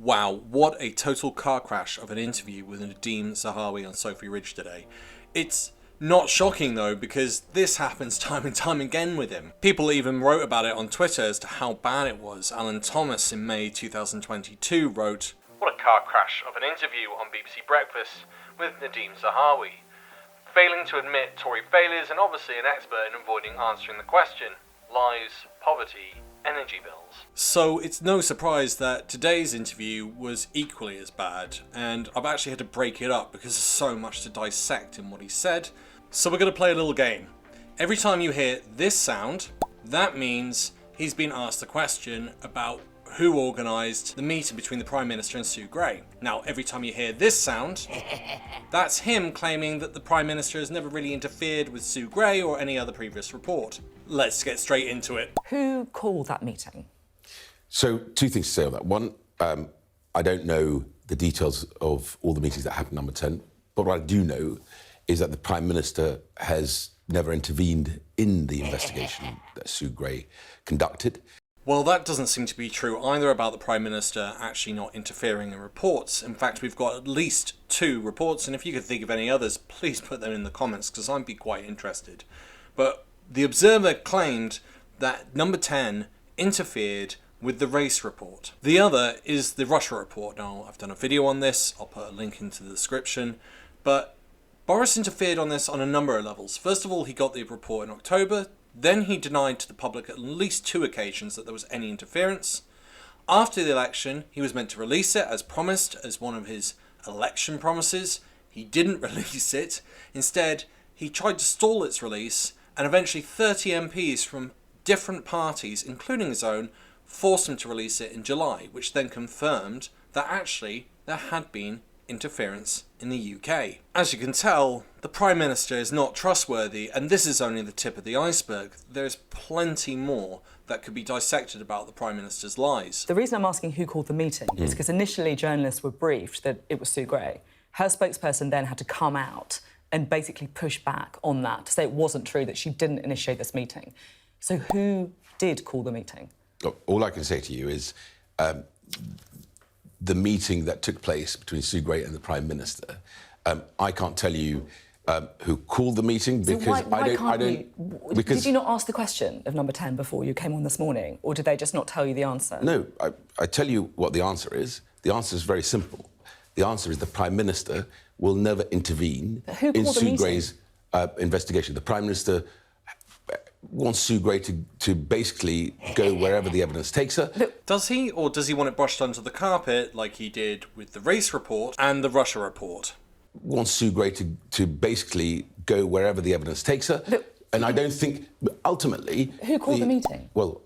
Wow, what a total car crash of an interview with Nadhim Zahawi on Sophy Ridge today. It's not shocking though, because this happens time and time again with him. People even wrote about it on Twitter as to how bad it was. Alan Thomas in May 2022 wrote, "What a car crash of an interview on BBC Breakfast with Nadhim Zahawi. Failing to admit Tory failures and obviously an expert in avoiding answering the question. Lies, poverty, energy bills." So it's no surprise that today's interview was equally as bad, and I've actually had to break it up because there's so much to dissect in what he said. So we're going to play a little game. Every time you hear this sound, that means he's been asked a question about who organised the meeting between the Prime Minister and Sue Gray. Now, every time you hear this sound, that's him claiming that the Prime Minister has never really interfered with Sue Gray or any other previous report. Let's get straight into it. Who called that meeting? So, two things to say on that. One, I don't know the details of all the meetings that happened number 10, but what I do know is that the Prime Minister has never intervened in the investigation that Sue Gray conducted. Well, that doesn't seem to be true either about the Prime Minister actually not interfering in reports. In fact, we've got at least 2 reports, and if you could think of any others, please put them in the comments, because I'd be quite interested. But the Observer claimed that number 10 interfered with the race report. The other is the Russia report. Now, I've done a video on this, I'll put a link into the description, but Boris interfered on this on a number of levels. First of all, he got the report in October. Then he denied to the public at least 2 occasions that there was any interference. After the election, he was meant to release it as promised, as one of his election promises. He didn't release it. Instead, he tried to stall its release, and eventually 30 MPs from different parties, including his own, forced him to release it in July, which then confirmed that actually there had been interference in the UK. As you can tell, the Prime Minister is not trustworthy, and this is only the tip of the iceberg. There's plenty more that could be dissected about the Prime Minister's lies. The reason I'm asking who called the meeting is because initially journalists were briefed that it was Sue Gray. Her spokesperson then had to come out and basically push back on that to say it wasn't true, that she didn't initiate this meeting. So who did call the meeting? Look, all I can say to you is the meeting that took place between Sue Gray and the Prime Minister, I can't tell you who called the meeting because so why did you not ask the question of number 10 before you came on this morning, or did they just not tell you the answer? No, I tell you what the answer is. The answer is very simple. The answer is the Prime Minister will never intervene in Sue Gray's investigation. The Prime Minister wants Sue Gray to basically go wherever the evidence takes her. Does he, or does he want it brushed under the carpet like he did with the race report and the Russia report? Wants Sue Gray to basically go wherever the evidence takes her. And I don't think, ultimately... Who called the meeting? Well...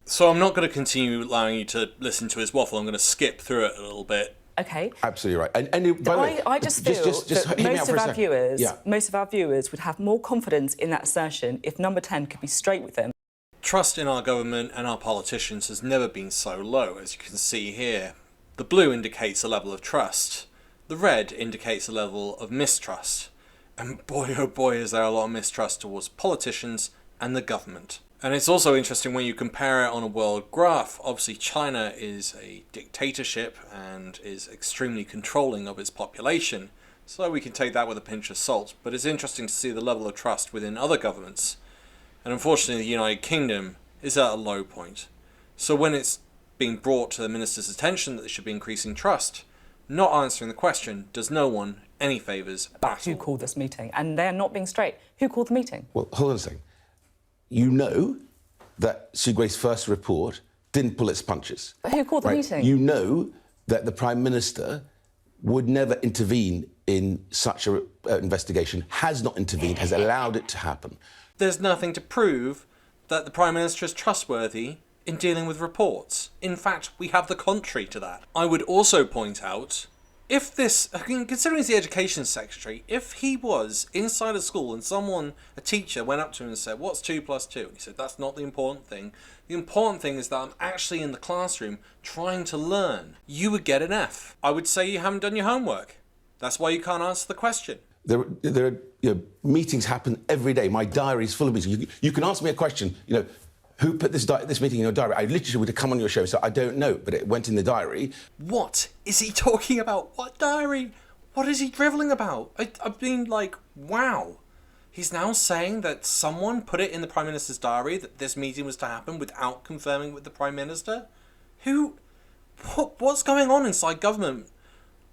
So I'm not going to continue allowing you to listen to his waffle. I'm going to skip through it a little bit. Okay. Absolutely right. And by the way, I just feel that most of our viewers would have more confidence in that assertion if number 10 could be straight with them. Trust in our government and our politicians has never been so low, as you can see here. The blue indicates a level of trust. The red indicates a level of mistrust. And boy, oh boy, is there a lot of mistrust towards politicians and the government. And it's also interesting when you compare it on a world graph. Obviously, China is a dictatorship and is extremely controlling of its population, so we can take that with a pinch of salt. But it's interesting to see the level of trust within other governments. And unfortunately, the United Kingdom is at a low point. So when it's being brought to the minister's attention that they should be increasing trust, not answering the question does no one any favours at all. Who called this meeting? And they're not being straight. Who called the meeting? Well, hold on a second. You know that Sue Gray's first report didn't pull its punches. But who called the meeting? You know that the Prime Minister would never intervene in such an investigation, has not intervened, has allowed it to happen. There's nothing to prove that the Prime Minister is trustworthy in dealing with reports. In fact, we have the contrary to that. I would also point out, if this, considering he's the Education Secretary, if he was inside a school and a teacher went up to him and said, "What's 2 + 2?" And he said, "That's not the important thing. The important thing is that I'm actually in the classroom trying to learn," you would get an F. I would say you haven't done your homework. That's why you can't answer the question. There are meetings happen every day. My diary is full of meetings. You can ask me a question, who put this meeting in your diary? I literally would have come on your show, so I don't know, but it went in the diary. What is he talking about? What diary? What is he drivelling about? I've been like, wow. He's now saying that someone put it in the Prime Minister's diary that this meeting was to happen without confirming with the Prime Minister? What's going on inside government?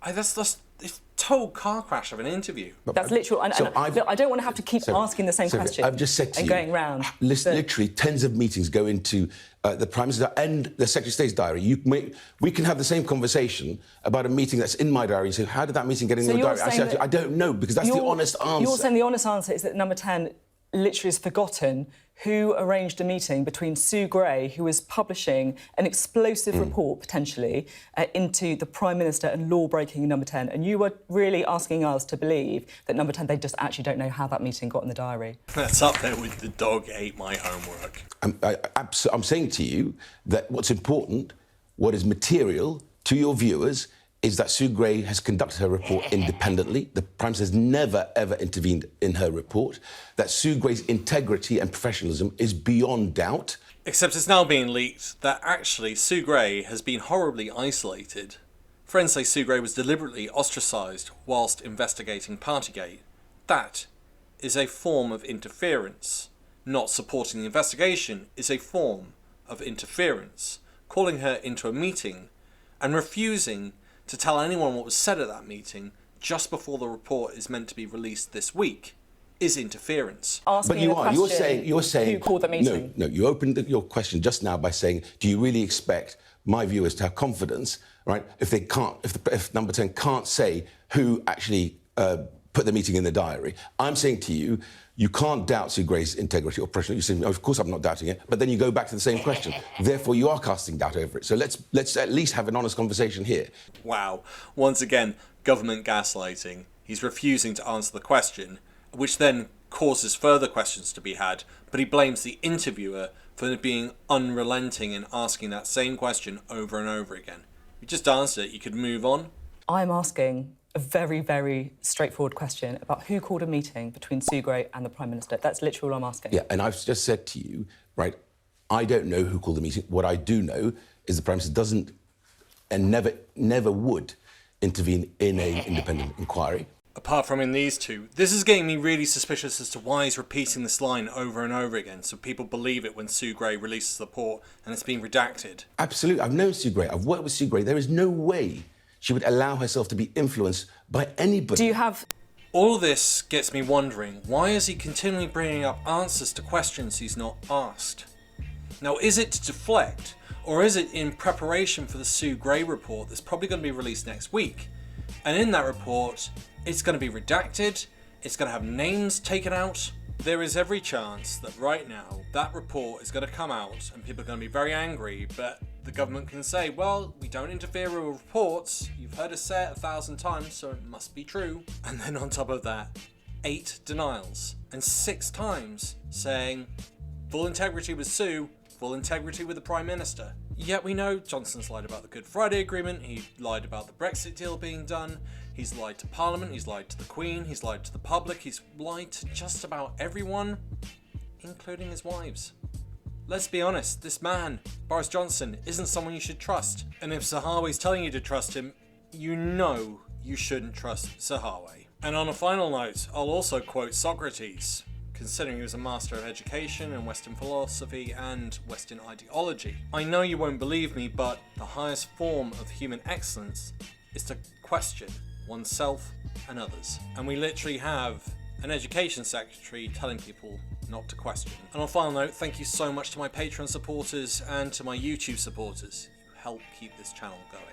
That's this total car crash of an interview. That's literal. And look, I don't want to have to keep asking the same question. I've just said to and you, going round. Literally, tens of meetings go into the Prime Minister and the Secretary of State's diary. We can have the same conversation about a meeting that's in my diary and say, how did that meeting get in your diary? I said, I don't know, because that's the honest answer. You're saying the honest answer is that number 10 literally has forgotten who arranged a meeting between Sue Gray, who was publishing an explosive report, potentially, into the Prime Minister and law-breaking number 10. And you were really asking us to believe that number 10, they just actually don't know how that meeting got in the diary. That's up there with the dog ate my homework. I'm saying to you that what's important, what is material to your viewers, is that Sue Gray has conducted her report independently. The Prime Minister has never, ever intervened in her report. That Sue Gray's integrity and professionalism is beyond doubt. Except it's now being leaked that actually Sue Gray has been horribly isolated. Friends say Sue Gray was deliberately ostracised whilst investigating Partygate. That is a form of interference. Not supporting the investigation is a form of interference. Calling her into a meeting and refusing to tell anyone what was said at that meeting just before the report is meant to be released this week is interference. But you're saying who called the meeting? No, you opened your question just now by saying, do you really expect my viewers to have confidence, right? If number 10 can't say who actually put the meeting in the diary. I'm saying to you, you can't doubt Sue Gray's integrity or professionalism. You say, no, of course I'm not doubting it, but then you go back to the same question. Therefore, you are casting doubt over it. So let's at least have an honest conversation here. Wow. Once again, government gaslighting. He's refusing to answer the question, which then causes further questions to be had, but he blames the interviewer for being unrelenting in asking that same question over and over again. You just answered it, you could move on. I'm asking a very, very straightforward question about who called a meeting between Sue Gray and the Prime Minister. That's literally all I'm asking. Yeah, and I've just said to you, right, I don't know who called the meeting. What I do know is the Prime Minister doesn't and never would intervene in an independent inquiry. Apart from in these two, this is getting me really suspicious as to why he's repeating this line over and over again, so people believe it when Sue Gray releases the report and it's been redacted. Absolutely. I've known Sue Gray. I've worked with Sue Gray. There is no way she would allow herself to be influenced by anybody. Do you have... All of this gets me wondering, why is he continually bringing up answers to questions he's not asked? Now, is it to deflect, or is it in preparation for the Sue Gray report that's probably going to be released next week? And in that report, it's going to be redacted, it's going to have names taken out. There is every chance that right now, that report is going to come out and people are going to be very angry, but the government can say, well, we don't interfere with reports, you've heard us say it 1,000 times, so it must be true. And then on top of that, 8 denials, and 6 times saying, full integrity with Sue, full integrity with the Prime Minister. Yet we know Johnson's lied about the Good Friday Agreement, he lied about the Brexit deal being done, he's lied to Parliament, he's lied to the Queen, he's lied to the public, he's lied to just about everyone, including his wives. Let's be honest, this man, Boris Johnson, isn't someone you should trust. And if Zahawi's telling you to trust him, you know you shouldn't trust Zahawi. And on a final note, I'll also quote Socrates, considering he was a master of education and Western philosophy and Western ideology. I know you won't believe me, but the highest form of human excellence is to question oneself and others. And we literally have an education secretary telling people not to question. And on a final note, thank you so much to my Patreon supporters and to my YouTube supporters. You help keep this channel going.